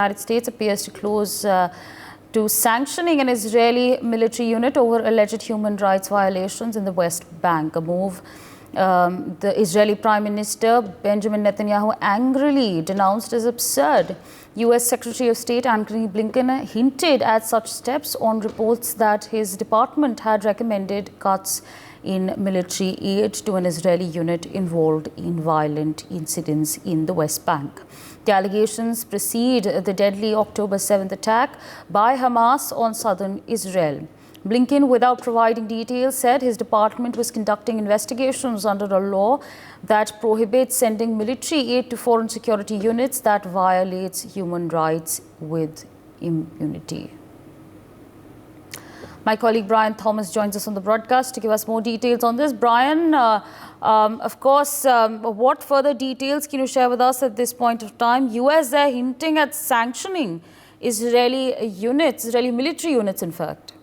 United States appears to close to sanctioning an Israeli military unit over alleged human rights violations in the West Bank, a move the Israeli Prime Minister Benjamin Netanyahu angrily denounced as absurd. U.S. Secretary of State Antony Blinken hinted at such steps on reports that his department had recommended cuts in military aid to an Israeli unit involved in violent incidents in the West Bank. The allegations precede the deadly October 7th attack by Hamas on southern Israel. Blinken, without providing details, said his department was conducting investigations under a law that prohibits sending military aid to foreign security units that violates human rights with impunity. My colleague Brian Thomas joins us on the broadcast to give us more details on this. Brian, of course, what further details can you share with us at this point of time? US there hinting at sanctioning Israeli units, Israeli military units, in fact.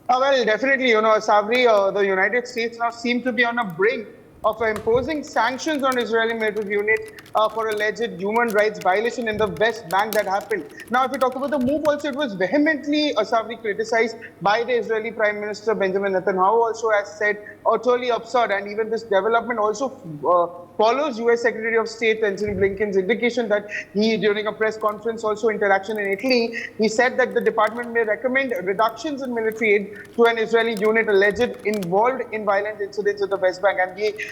Well, definitely, Sabri, the United States now seem to be on a brink of imposing sanctions on Israeli military units for alleged human rights violation in the West Bank that happened. Now, if we talk about the move also, it was vehemently, Sabri, criticized by the Israeli Prime Minister Benjamin Netanyahu, also has said utterly absurd. And even this development also follows U.S. Secretary of State Antony Blinken's indication that he, during a press conference, also interaction in Italy, he said that the department may recommend reductions in military aid to an Israeli unit alleged involved in violent incidents in the West Bank. And the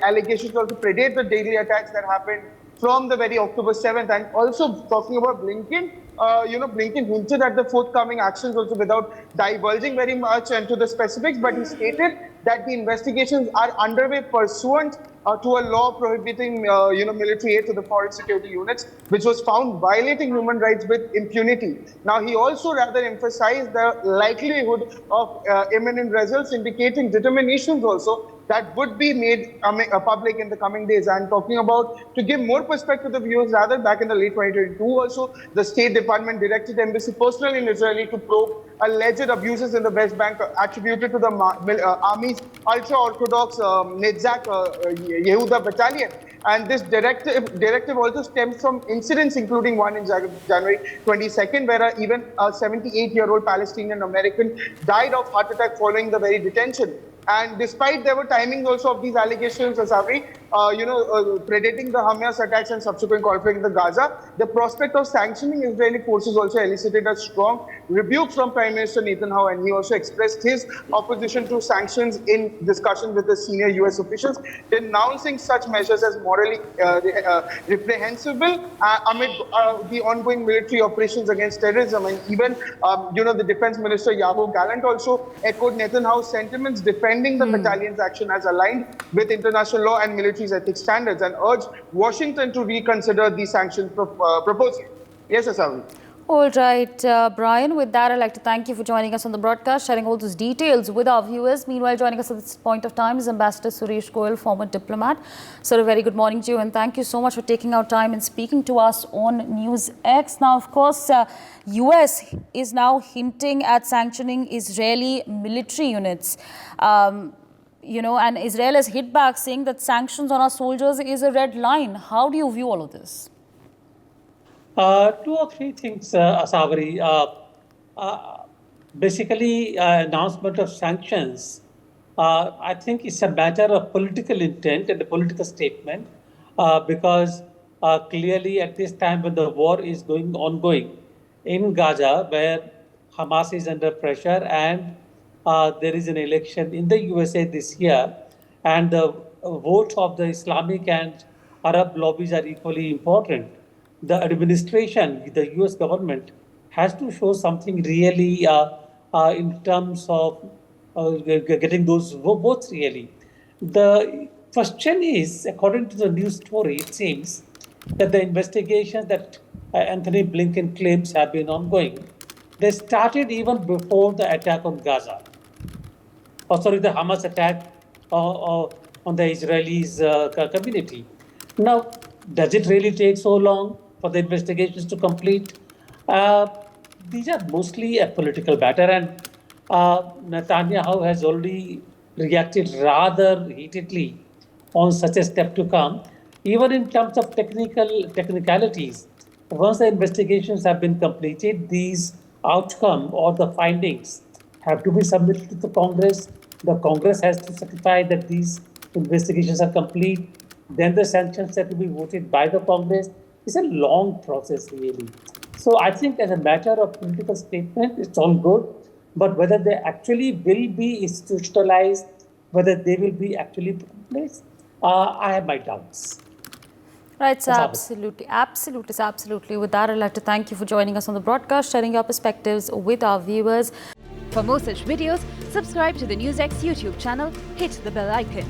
allegations also predate the daily attacks that happened from the very October 7th. And also talking about Blinken, Blinken hinted at the forthcoming actions also without divulging very much into the specifics, but he stated that the investigations are underway pursuant to a law prohibiting, military aid to the foreign security units, which was found violating human rights with impunity. Now, he also rather emphasized the likelihood of imminent results, indicating determinations also that would be made public in the coming days. And talking about, to give more perspective to the viewers, rather back in the late 2022 also, the State Department directed embassy personnel in Israel to probe alleged abuses in the West Bank attributed to the army's ultra-Orthodox NewsX Yehuda battalion. And this directive also stems from incidents, including one in January 22nd, where even a 78-year-old Palestinian American died of heart attack following the very detention. And despite there were timings also of these allegations, Sabri, predating the Hamas attacks and subsequent conflict in the Gaza, the prospect of sanctioning Israeli forces also elicited a strong rebuke from Prime Minister Netanyahu, and he also expressed his opposition to sanctions in discussion with the senior U.S. officials, denouncing such measures as morally reprehensible amid the ongoing military operations against terrorism. And even, the Defense Minister Yoav Gallant also echoed Netanyahu's sentiments, defending the battalion's action as aligned with international law and military's ethics standards, and urged Washington to reconsider the sanctions proposal. Yes, Asami. All right, Brian, with that, I'd like to thank you for joining us on the broadcast, sharing all those details with our viewers. Meanwhile, joining us at this point of time is Ambassador Suresh Goyal, former diplomat. Sir, a very good morning to you, and thank you so much for taking out time and speaking to us on NewsX. Now, of course, US is now hinting at sanctioning Israeli military units. And Israel has hit back, saying that sanctions on our soldiers is a red line. How do you view all of this? Two or three things, Asabri. Basically, announcement of sanctions, I think it's a matter of political intent and a political statement, because clearly at this time when the war is ongoing in Gaza, where Hamas is under pressure and there is an election in the USA this year, and the votes of the Islamic and Arab lobbies are equally important. The administration, the US government, has to show something really in terms of getting those votes really. The question is, according to the news story, it seems that the investigations that Antony Blinken claims have been ongoing, they started even before the attack on Gaza. The Hamas attack on the Israelis community. Now, does it really take so long for the investigations to complete? These are mostly a political matter, and Netanyahu has already reacted rather heatedly on such a step to come. Even in terms of technicalities, once the investigations have been completed, these outcome or the findings have to be submitted to the Congress. The Congress has to certify that these investigations are complete. Then the sanctions have to be voted by the Congress. It's a long process, really. So I think as a matter of political statement, it's all good. But whether they actually will be institutionalized, whether they will be actually put in place, I have my doubts. Right, so That's absolutely. With that, I'd like to thank you for joining us on the broadcast, sharing your perspectives with our viewers. For more such videos, subscribe to the NewsX YouTube channel, hit the bell icon.